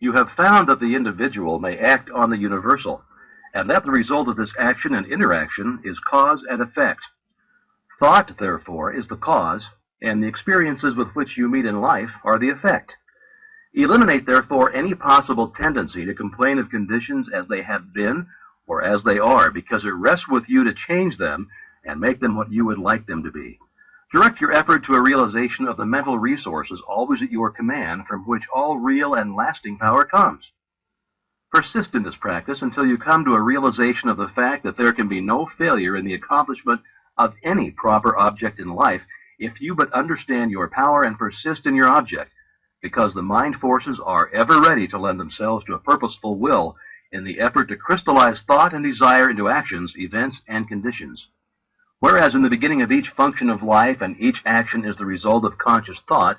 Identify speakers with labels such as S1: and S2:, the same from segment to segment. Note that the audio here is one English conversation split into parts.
S1: You have found that the individual may act on the universal, and that the result of this action and interaction is cause and effect. Thought, therefore, is the cause, and the experiences with which you meet in life are the effect. Eliminate, therefore, any possible tendency to complain of conditions as they have been or as they are, because it rests with you to change them and make them what you would like them to be. Direct your effort to a realization of the mental resources always at your command, from which all real and lasting power comes. Persist in this practice until you come to a realization of the fact that there can be no failure in the accomplishment of any proper object in life if you but understand your power and persist in your object, because the mind forces are ever ready to lend themselves to a purposeful will in the effort to crystallize thought and desire into actions, events, and conditions. Whereas in the beginning of each function of life and each action is the result of conscious thought,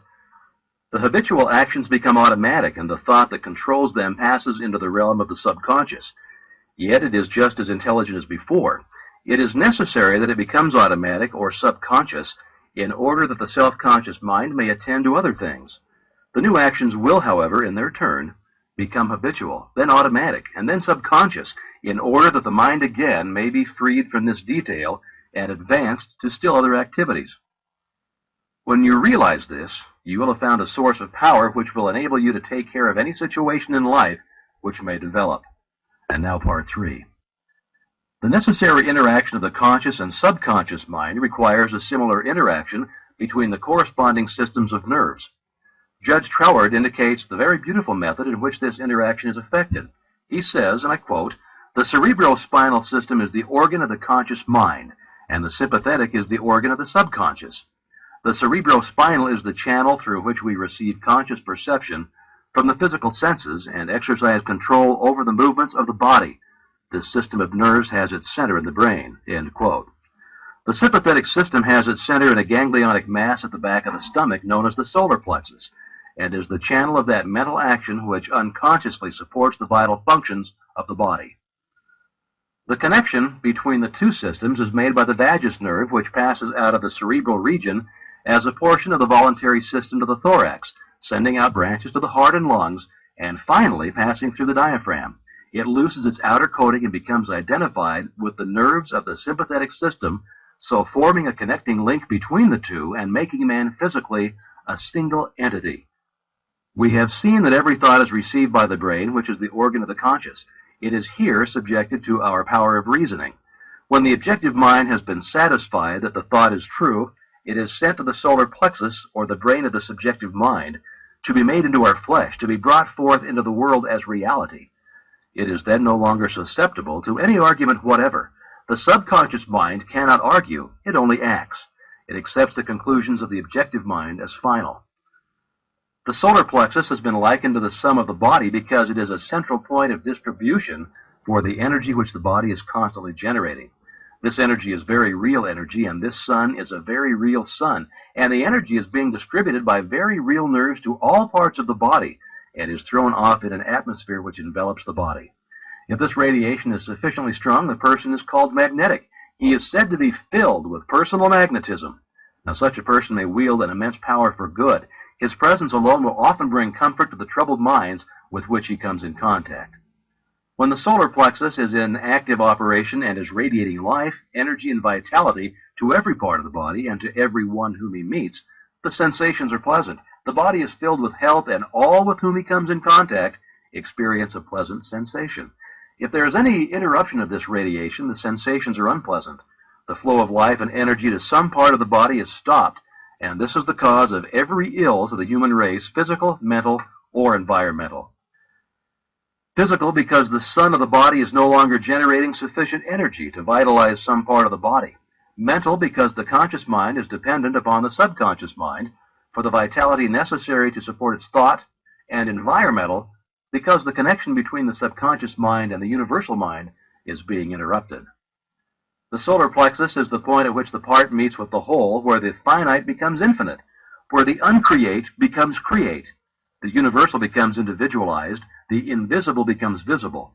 S1: the habitual actions become automatic and the thought that controls them passes into the realm of the subconscious. Yet it is just as intelligent as before. It is necessary that it becomes automatic or subconscious in order that the self-conscious mind may attend to other things. The new actions will, however, in their turn, become habitual, then automatic, and then subconscious, in order that the mind again may be freed from this detail and advanced to still other activities. When you realize this, you will have found a source of power which will enable you to take care of any situation in life which may develop. And now part 3. The necessary interaction of the conscious and subconscious mind requires a similar interaction between the corresponding systems of nerves. Judge Troward indicates the very beautiful method in which this interaction is effected. He says, and I quote, "The cerebrospinal system is the organ of the conscious mind, and the sympathetic is the organ of the subconscious. The cerebrospinal is the channel through which we receive conscious perception from the physical senses and exercise control over the movements of the body. This system of nerves has its center in the brain." End quote. The sympathetic system has its center in a ganglionic mass at the back of the stomach known as the solar plexus, and is the channel of that mental action which unconsciously supports the vital functions of the body. The connection between the two systems is made by the vagus nerve, which passes out of the cerebral region as a portion of the voluntary system to the thorax, sending out branches to the heart and lungs, and finally passing through the diaphragm. It loses its outer coating and becomes identified with the nerves of the sympathetic system, so forming a connecting link between the two and making man physically a single entity. We have seen that every thought is received by the brain, which is the organ of the conscious. It is here subjected to our power of reasoning. When the objective mind has been satisfied that the thought is true, it is sent to the solar plexus, or the brain of the subjective mind, to be made into our flesh, to be brought forth into the world as reality. It is then no longer susceptible to any argument whatever. The subconscious mind cannot argue, it only acts. It accepts the conclusions of the objective mind as final. The solar plexus has been likened to the sum of the body because it is a central point of distribution for the energy which the body is constantly generating. This energy is very real energy, and this sun is a very real sun, and the energy is being distributed by very real nerves to all parts of the body and is thrown off in an atmosphere which envelops the body. If this radiation is sufficiently strong, the person is called magnetic. He is said to be filled with personal magnetism. Now, such a person may wield an immense power for good. His presence alone will often bring comfort to the troubled minds with which he comes in contact. When the solar plexus is in active operation and is radiating life, energy, and vitality to every part of the body and to every one whom he meets, the sensations are pleasant. The body is filled with health, and all with whom he comes in contact experience a pleasant sensation. If there is any interruption of this radiation, the sensations are unpleasant. The flow of life and energy to some part of the body is stopped, and this is the cause of every ill to the human race, physical, mental, or environmental. Physical, because the sun of the body is no longer generating sufficient energy to vitalize some part of the body. Mental, because the conscious mind is dependent upon the subconscious mind for the vitality necessary to support its thought. And environmental, because the connection between the subconscious mind and the universal mind is being interrupted. The solar plexus is the point at which the part meets with the whole, where the finite becomes infinite, where the uncreate becomes create, the universal becomes individualized, the invisible becomes visible.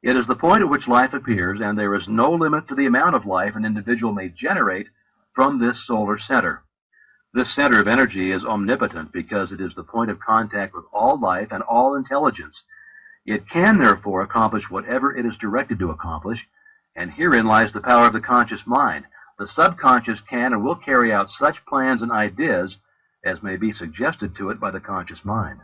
S1: It is the point at which life appears, and there is no limit to the amount of life an individual may generate from this solar center. This center of energy is omnipotent because it is the point of contact with all life and all intelligence. It can, therefore, accomplish whatever it is directed to accomplish, and herein lies the power of the conscious mind. The subconscious can and will carry out such plans and ideas as may be suggested to it by the conscious mind.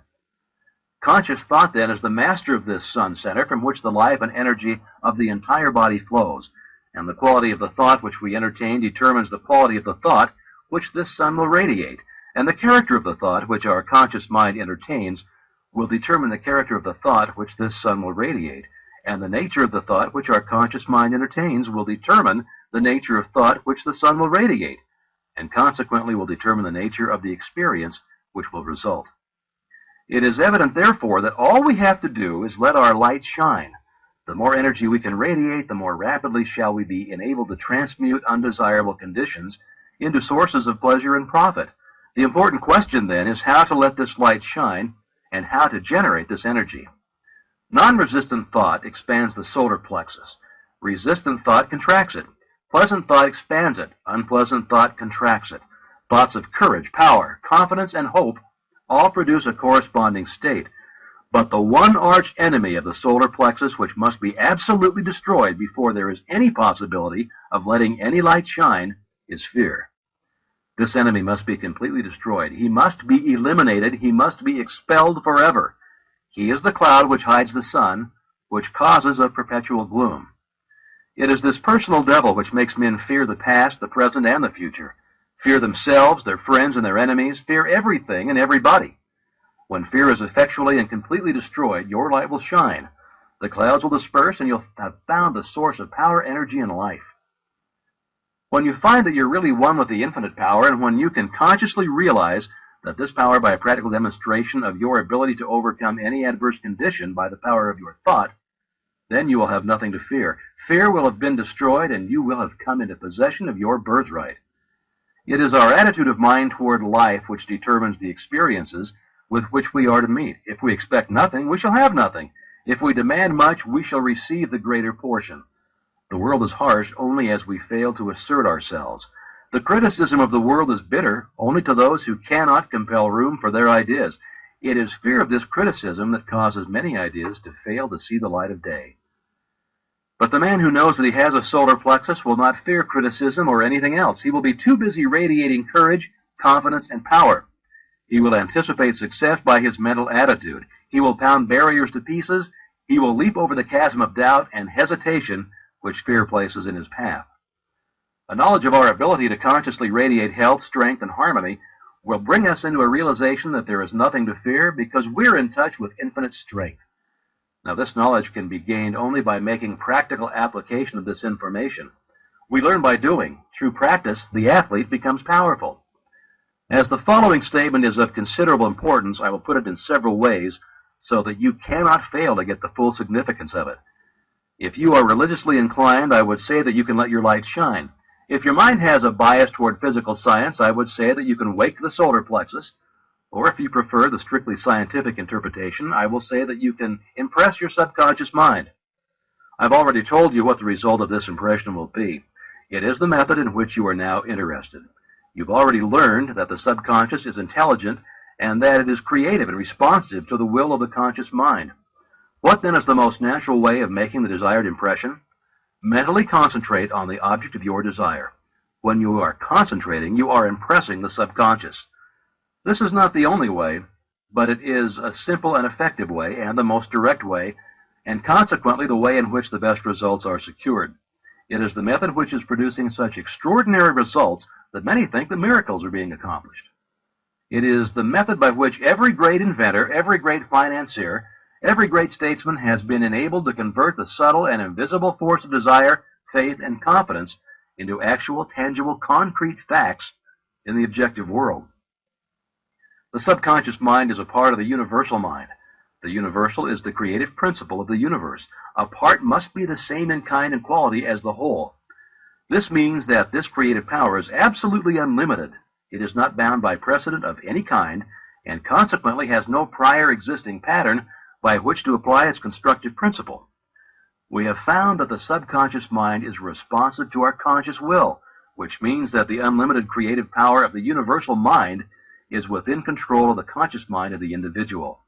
S1: Conscious thought, then, is the master of this sun center from which the life and energy of the entire body flows, and the quality of the thought which we entertain determines the quality of the thought which this sun will radiate, and the character of the thought which our conscious mind entertains will determine the character of the thought which this sun will radiate, and the nature of the thought which our conscious mind entertains will determine the nature of thought which the sun will radiate, and consequently will determine the nature of the experience which will result. It is evident, therefore, that all we have to do is let our light shine. The more energy we can radiate, the more rapidly shall we be enabled to transmute undesirable conditions into sources of pleasure and profit. The important question, then, is how to let this light shine and how to generate this energy. Non-resistant thought expands the solar plexus. Resistant thought contracts it. Pleasant thought expands it. Unpleasant thought contracts it. Thoughts of courage, power, confidence, and hope all produce a corresponding state. But the one arch enemy of the solar plexus which must be absolutely destroyed before there is any possibility of letting any light shine is fear. This enemy must be completely destroyed. He must be eliminated. He must be expelled forever. He is the cloud which hides the sun, which causes a perpetual gloom. It is this personal devil which makes men fear the past, the present, and the future. Fear themselves, their friends, and their enemies. Fear everything and everybody. When fear is effectually and completely destroyed, your light will shine. The clouds will disperse, and you'll have found the source of power, energy, and life. When you find that you're really one with the infinite power, and when you can consciously realize that this power, by a practical demonstration of your ability to overcome any adverse condition by the power of your thought, then you will have nothing to fear. Fear will have been destroyed, and you will have come into possession of your birthright. It is our attitude of mind toward life which determines the experiences with which we are to meet. If we expect nothing, we shall have nothing. If we demand much, we shall receive the greater portion. The world is harsh only as we fail to assert ourselves. The criticism of the world is bitter only to those who cannot compel room for their ideas. It is fear of this criticism that causes many ideas to fail to see the light of day. But the man who knows that he has a solar plexus will not fear criticism or anything else. He will be too busy radiating courage, confidence, and power. He will anticipate success by his mental attitude. He will pound barriers to pieces. He will leap over the chasm of doubt and hesitation which fear places in his path. A knowledge of our ability to consciously radiate health, strength, and harmony will bring us into a realization that there is nothing to fear because we're in touch with infinite strength. Now, this knowledge can be gained only by making practical application of this information. We learn by doing. Through practice, the athlete becomes powerful. As the following statement is of considerable importance, I will put it in several ways so that you cannot fail to get the full significance of it. If you are religiously inclined, I would say that you can let your light shine. If your mind has a bias toward physical science, I would say that you can wake the solar plexus. Or if you prefer the strictly scientific interpretation, I will say that you can impress your subconscious mind. I've already told you what the result of this impression will be. It is the method in which you are now interested. You've already learned that the subconscious is intelligent and that it is creative and responsive to the will of the conscious mind. What then is the most natural way of making the desired impression? Mentally concentrate on the object of your desire. When you are concentrating, you are impressing the subconscious. This is not the only way, but it is a simple and effective way, and the most direct way, and consequently the way in which the best results are secured. It is the method which is producing such extraordinary results that many think that miracles are being accomplished. It is the method by which every great inventor, every great financier, every great statesman has been enabled to convert the subtle and invisible force of desire, faith, and confidence into actual, tangible, concrete facts in the objective world. The subconscious mind is a part of the universal mind. The universal is the creative principle of the universe. A part must be the same in kind and quality as the whole. This means that this creative power is absolutely unlimited. It is not bound by precedent of any kind, and consequently has no prior existing pattern by which to apply its constructive principle. We have found that the subconscious mind is responsive to our conscious will. which means that the unlimited creative power of the universal mind is within control of the conscious mind of the individual.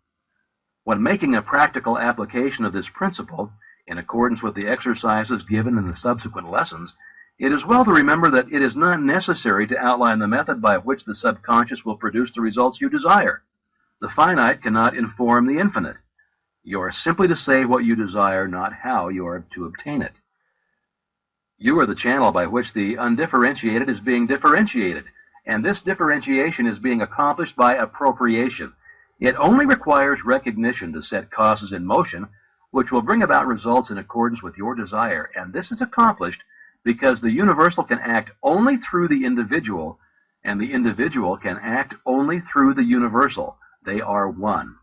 S1: When making a practical application of this principle, in accordance with the exercises given in the subsequent lessons, it is well to remember that it is not necessary to outline the method by which the subconscious will produce the results you desire. The finite cannot inform the infinite. You are simply to say what you desire, not how you are to obtain it. You are the channel by which the undifferentiated is being differentiated, and this differentiation is being accomplished by appropriation. It only requires recognition to set causes in motion, which will bring about results in accordance with your desire, and this is accomplished because the universal can act only through the individual, and the individual can act only through the universal. They are one.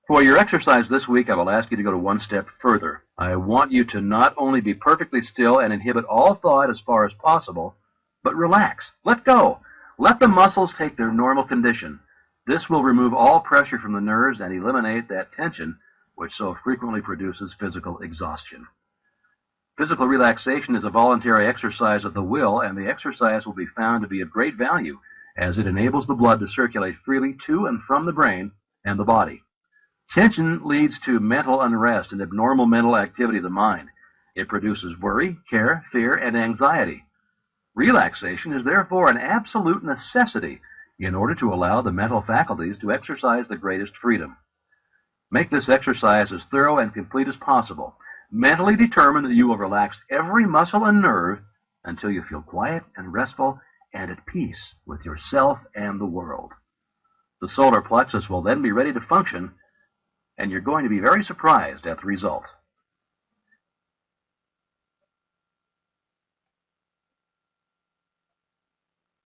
S1: For your exercise this week, I will ask you to go to one step further. I want you to not only be perfectly still and inhibit all thought as far as possible, but relax. Let go. Let the muscles take their normal condition. This will remove all pressure from the nerves and eliminate that tension which so frequently produces physical exhaustion. Physical relaxation is a voluntary exercise of the will, and the exercise will be found to be of great value as it enables the blood to circulate freely to and from the brain and the body. Tension leads to mental unrest and abnormal mental activity of the mind. It produces worry, care, fear, and anxiety. Relaxation is therefore an absolute necessity in order to allow the mental faculties to exercise the greatest freedom. Make this exercise as thorough and complete as possible. Mentally determine that you will relax every muscle and nerve until you feel quiet and restful and at peace with yourself and the world. The solar plexus will then be ready to function, and you're going to be very surprised at the result.